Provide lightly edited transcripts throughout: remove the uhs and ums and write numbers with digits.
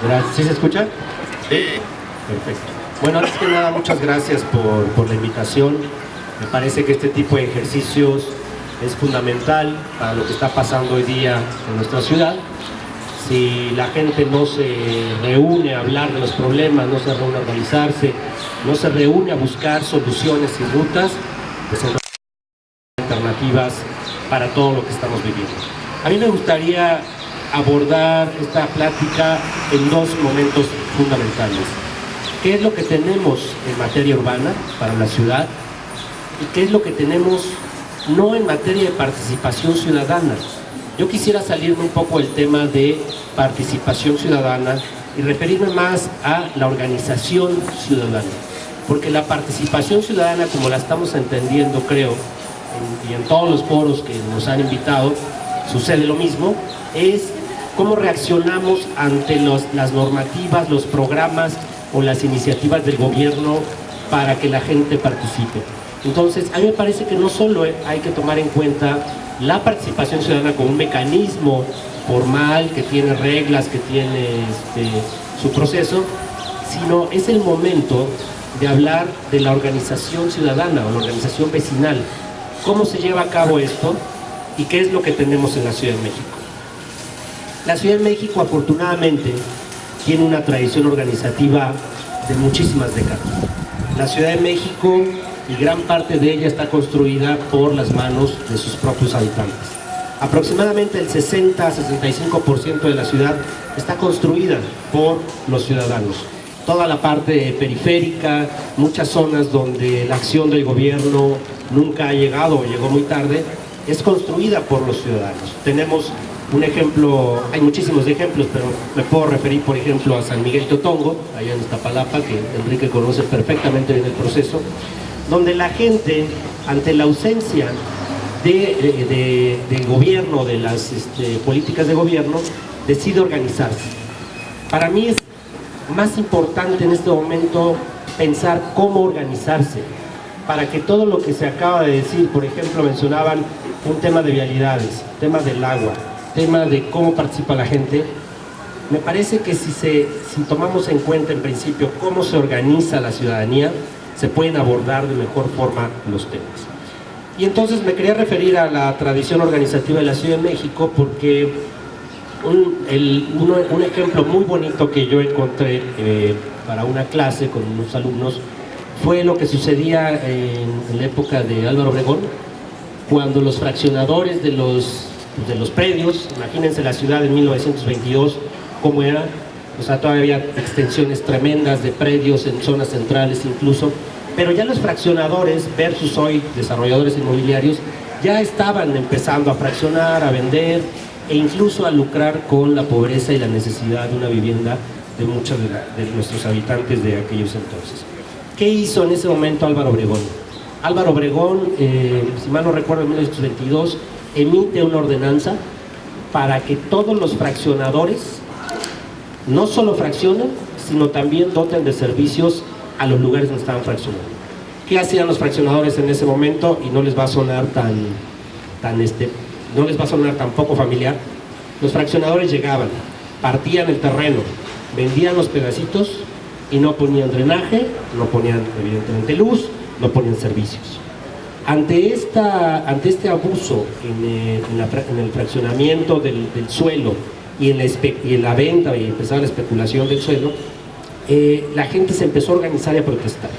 Gracias. ¿Sí se escucha? Sí. Perfecto. Bueno, antes que nada, muchas gracias por la invitación. Me parece que este tipo de ejercicios es fundamental para lo que está pasando hoy día en nuestra ciudad. Si la gente no se reúne a hablar de los problemas, no se reúne a organizarse, no se reúne a buscar soluciones y rutas, pues hay alternativas para todo lo que estamos viviendo. A mí me gustaría abordar esta plática en dos momentos fundamentales. ¿Qué es lo que tenemos en materia urbana para la ciudad? ¿Y qué es lo que tenemos no en materia de participación ciudadana? Yo quisiera salirme un poco del tema de participación ciudadana y referirme más a la organización ciudadana. Porque la participación ciudadana, como la estamos entendiendo, creo, y en todos los foros que nos han invitado, sucede lo mismo, es cómo reaccionamos ante las normativas, los programas o las iniciativas del gobierno para que la gente participe. Entonces, a mí me parece que no solo hay que tomar en cuenta la participación ciudadana como un mecanismo formal que tiene reglas, que tiene su proceso, sino es el momento de hablar de la organización ciudadana o la organización vecinal. ¿Cómo se lleva a cabo esto y qué es lo que tenemos en la Ciudad de México? La Ciudad de México, afortunadamente, tiene una tradición organizativa de muchísimas décadas. La Ciudad de México, y gran parte de ella, está construida por las manos de sus propios habitantes. Aproximadamente el 60-65% de la ciudad está construida por los ciudadanos. Toda la parte periférica, muchas zonas donde la acción del gobierno nunca ha llegado o llegó muy tarde, es construida por los ciudadanos. Tenemos un ejemplo, hay muchísimos ejemplos, pero me puedo referir, por ejemplo, a San Miguel Teotongo, allá en Iztapalapa, que Enrique conoce perfectamente bien el proceso, donde la gente, ante la ausencia del gobierno, de las políticas de gobierno, decide organizarse. Para mí es más importante en este momento pensar cómo organizarse, para que todo lo que se acaba de decir, por ejemplo, mencionaban un tema de vialidades, tema del agua, tema de cómo participa la gente. Me parece que si tomamos en cuenta en principio cómo se organiza la ciudadanía, se pueden abordar de mejor forma los temas. Y entonces me quería referir a la tradición organizativa de la Ciudad de México, porque un ejemplo muy bonito que yo encontré para una clase con unos alumnos fue lo que sucedía en la época de Álvaro Obregón, cuando los fraccionadores de los predios, imagínense la ciudad en 1922, cómo era. O sea, todavía había extensiones tremendas de predios en zonas centrales incluso, pero ya los fraccionadores versus hoy desarrolladores inmobiliarios ya estaban empezando a fraccionar, a vender e incluso a lucrar con la pobreza y la necesidad de una vivienda de muchos de nuestros habitantes de aquellos entonces. ¿Qué hizo en ese momento Álvaro Obregón? Álvaro Obregón, si mal no recuerdo, en 1922, emite una ordenanza para que todos los fraccionadores no solo fraccionen, sino también doten de servicios a los lugares donde estaban fraccionando. ¿Qué hacían los fraccionadores en ese momento? Y no les va a sonar no les va a sonar tan poco familiar. Los fraccionadores llegaban, partían el terreno, vendían los pedacitos y no ponían drenaje, no ponían evidentemente luz, no ponían servicios. Ante este abuso en el fraccionamiento del suelo y en la venta y empezar la especulación del suelo, la gente se empezó a organizar y a protestar.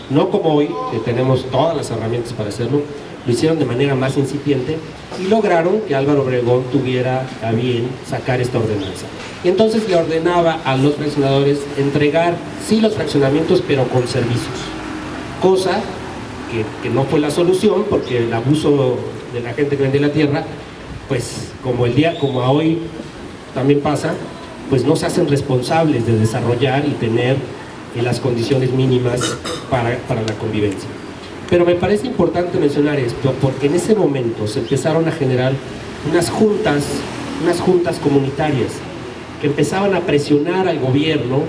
No como hoy, que tenemos todas las herramientas para hacerlo, lo hicieron de manera más incipiente y lograron que Álvaro Obregón tuviera a bien sacar esta ordenanza. Y entonces le ordenaba a los fraccionadores entregar, sí, los fraccionamientos, pero con servicios. Cosa que no fue la solución, porque el abuso de la gente que vende la tierra, pues como hoy también pasa, pues no se hacen responsables de desarrollar y tener las condiciones mínimas para la convivencia. Pero me parece importante mencionar esto porque en ese momento se empezaron a generar unas juntas comunitarias que empezaban a presionar al gobierno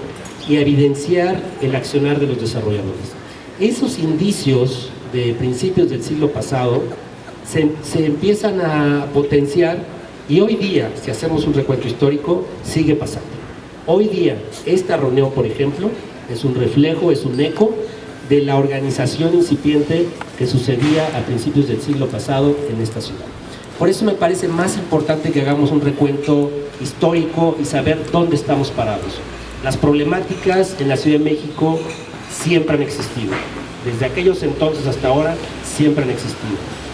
y a evidenciar el accionar de los desarrolladores. Esos indicios de principios del siglo pasado se empiezan a potenciar y hoy día, si hacemos un recuento histórico, sigue pasando. Hoy día, esta reunión, por ejemplo, es un reflejo, es un eco de la organización incipiente que sucedía a principios del siglo pasado en esta ciudad. Por eso me parece más importante que hagamos un recuento histórico y saber dónde estamos parados. Las problemáticas en la Ciudad de México siempre han existido. Desde aquellos entonces hasta ahora siempre han existido.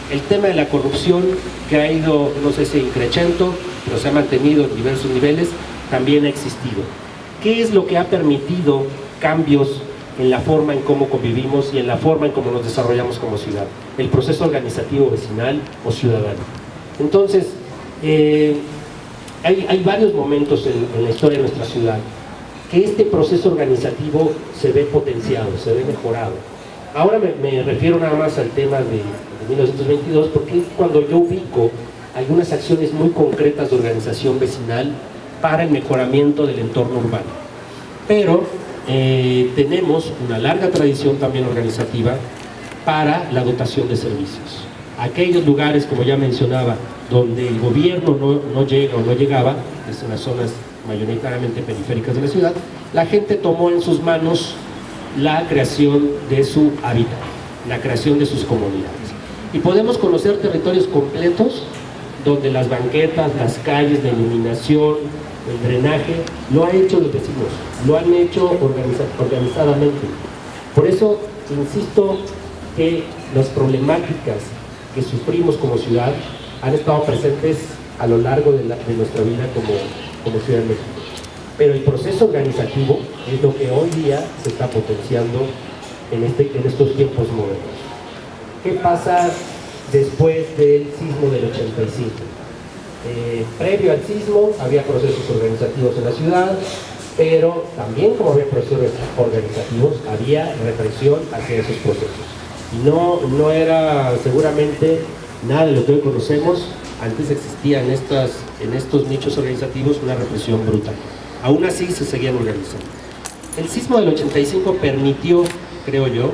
El tema de la corrupción, que ha ido, no sé si increciendo, pero se ha mantenido en diversos niveles, también ha existido. ¿Qué es lo que ha permitido cambios en la forma en cómo convivimos y en la forma en cómo nos desarrollamos como ciudad? El proceso organizativo vecinal o ciudadano. Entonces, hay varios momentos en la historia de nuestra ciudad que este proceso organizativo se ve potenciado, se ve mejorado. Ahora me refiero nada más al tema de 1922, porque es cuando yo ubico algunas acciones muy concretas de organización vecinal para el mejoramiento del entorno urbano. Pero tenemos una larga tradición también organizativa para la dotación de servicios. Aquellos lugares, como ya mencionaba, donde el gobierno no llega o no llegaba, es en las zonas mayoritariamente periféricas de la ciudad, la gente tomó en sus manos la creación de su hábitat, la creación de sus comunidades. Y podemos conocer territorios completos donde las banquetas, las calles, la iluminación, el drenaje, lo han hecho los vecinos, lo han hecho organizadamente. Por eso, insisto que las problemáticas que sufrimos como ciudad han estado presentes a lo largo de nuestra vida como Ciudad de México. Pero el proceso organizativo es lo que hoy día se está potenciando en estos tiempos modernos. ¿Qué pasa después del sismo del 85? Previo al sismo había procesos organizativos en la ciudad, pero también como había procesos organizativos, había represión hacia esos procesos. Y no era seguramente nada de lo que hoy conocemos. Antes existía en estos nichos organizativos una represión brutal. Aún así se seguían organizando. El sismo del 85 permitió, creo yo,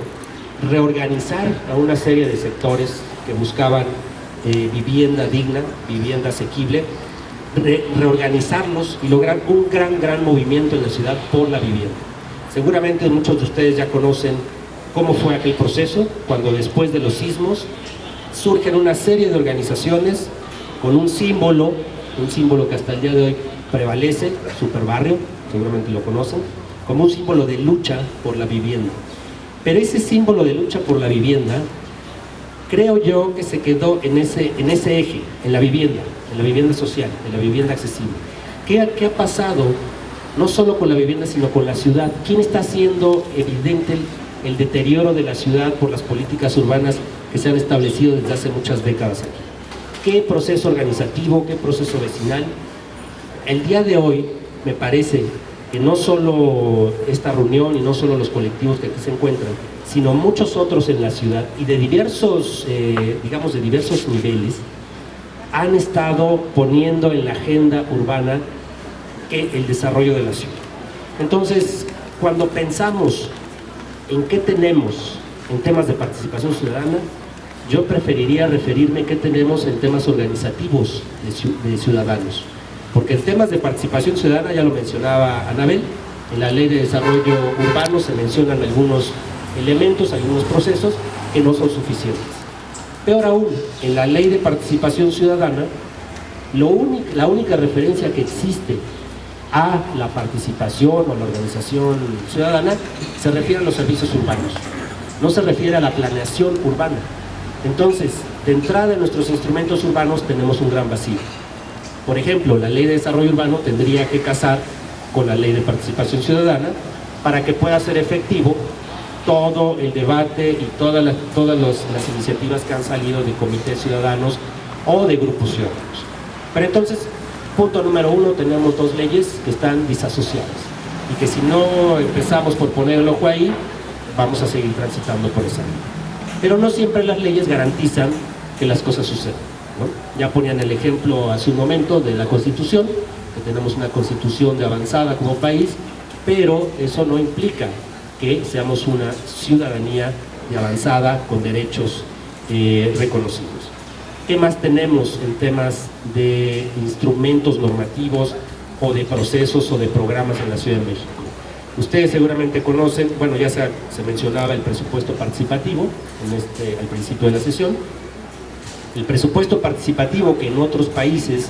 reorganizar a una serie de sectores que buscaban vivienda digna, vivienda asequible, reorganizarlos y lograr un gran movimiento en la ciudad por la vivienda. Seguramente muchos de ustedes ya conocen cómo fue aquel proceso, cuando después de los sismos surgen una serie de organizaciones con un símbolo que hasta el día de hoy prevalece, Superbarrio, seguramente lo conocen, como un símbolo de lucha por la vivienda. Pero ese símbolo de lucha por la vivienda, creo yo que se quedó en ese eje, en la vivienda social, en la vivienda accesible. ¿Qué ha pasado no solo con la vivienda, sino con la ciudad? ¿Quién está haciendo evidente el deterioro de la ciudad por las políticas urbanas que se han establecido desde hace muchas décadas aquí? ¿Qué proceso organizativo, qué proceso vecinal? El día de hoy me parece que no solo esta reunión y no solo los colectivos que aquí se encuentran, sino muchos otros en la ciudad y de diversos, digamos, de diversos niveles, han estado poniendo en la agenda urbana el desarrollo de la ciudad. Entonces, cuando pensamos en qué tenemos en temas de participación ciudadana, yo preferiría referirme a qué tenemos en temas organizativos de ciudadanos. Porque en temas de participación ciudadana, ya lo mencionaba Anabel, en la Ley de Desarrollo Urbano se mencionan algunos elementos, algunos procesos que no son suficientes. Peor aún, en la Ley de Participación Ciudadana, la única referencia que existe a la participación o la organización ciudadana se refiere a los servicios urbanos, no se refiere a la planeación urbana. Entonces, de entrada en nuestros instrumentos urbanos tenemos un gran vacío. Por ejemplo, la Ley de Desarrollo Urbano tendría que casar con la Ley de Participación Ciudadana para que pueda ser efectivo todo el debate y todas las iniciativas que han salido de comités ciudadanos o de grupos ciudadanos. Pero entonces, punto número 1, tenemos dos leyes que están disasociadas y que si no empezamos por poner el ojo ahí, vamos a seguir transitando por esa línea. Pero no siempre las leyes garantizan que las cosas sucedan, ¿no? Ya ponían el ejemplo hace un momento de la Constitución, que tenemos una Constitución de avanzada como país, pero eso no implica que seamos una ciudadanía de avanzada con derechos reconocidos. ¿Qué más tenemos en temas de instrumentos normativos o de procesos o de programas en la Ciudad de México. Ustedes seguramente conocen, bueno, ya se mencionaba el presupuesto participativo al principio de la sesión. El presupuesto participativo, que en otros países,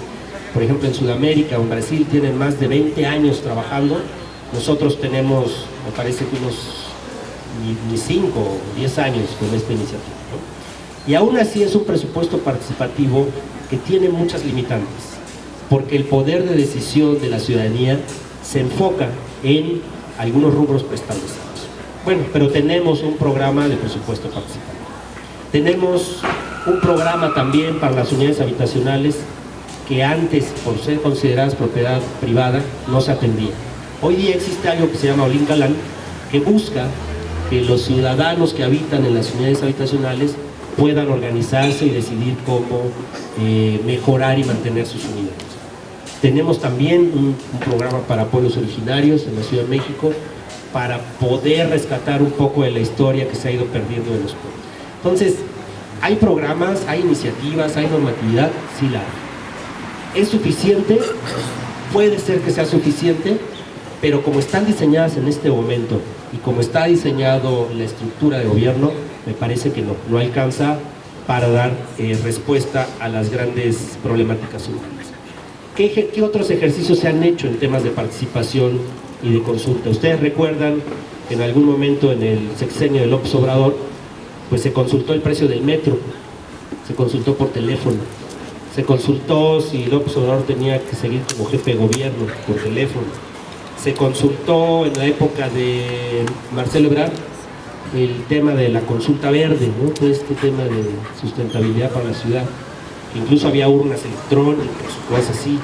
por ejemplo en Sudamérica o en Brasil, tienen más de 20 años trabajando, nosotros tenemos, me parece que unos ni 5 o 10 años con esta iniciativa, ¿no? Y aún así es un presupuesto participativo que tiene muchas limitantes, porque el poder de decisión de la ciudadanía se enfoca en algunos rubros preestablecidos. Bueno, pero tenemos un programa de presupuesto participativo. Tenemos un programa también para las unidades habitacionales que antes, por ser consideradas propiedad privada, no se atendía. Hoy día existe algo que se llama Olin Galán, que busca que los ciudadanos que habitan en las unidades habitacionales puedan organizarse y decidir cómo mejorar y mantener sus unidades. Tenemos también un programa para pueblos originarios en la Ciudad de México para poder rescatar un poco de la historia que se ha ido perdiendo de los pueblos. Entonces, hay programas, hay iniciativas, hay normatividad, sí la hay. ¿Es suficiente? Puede ser que sea suficiente, pero como están diseñadas en este momento y como está diseñado la estructura de gobierno, me parece que no alcanza para dar respuesta a las grandes problemáticas humanas. ¿Qué otros ejercicios se han hecho en temas de participación y de consulta? Ustedes recuerdan que en algún momento en el sexenio de López Obrador, pues se consultó el precio del metro, se consultó por teléfono, se consultó si López Obrador tenía que seguir como jefe de gobierno por teléfono, se consultó en la época de Marcelo Ebrard el tema de la consulta verde, ¿no? Todo este tema de sustentabilidad para la ciudad. Incluso había urnas electrónicas, cosas así.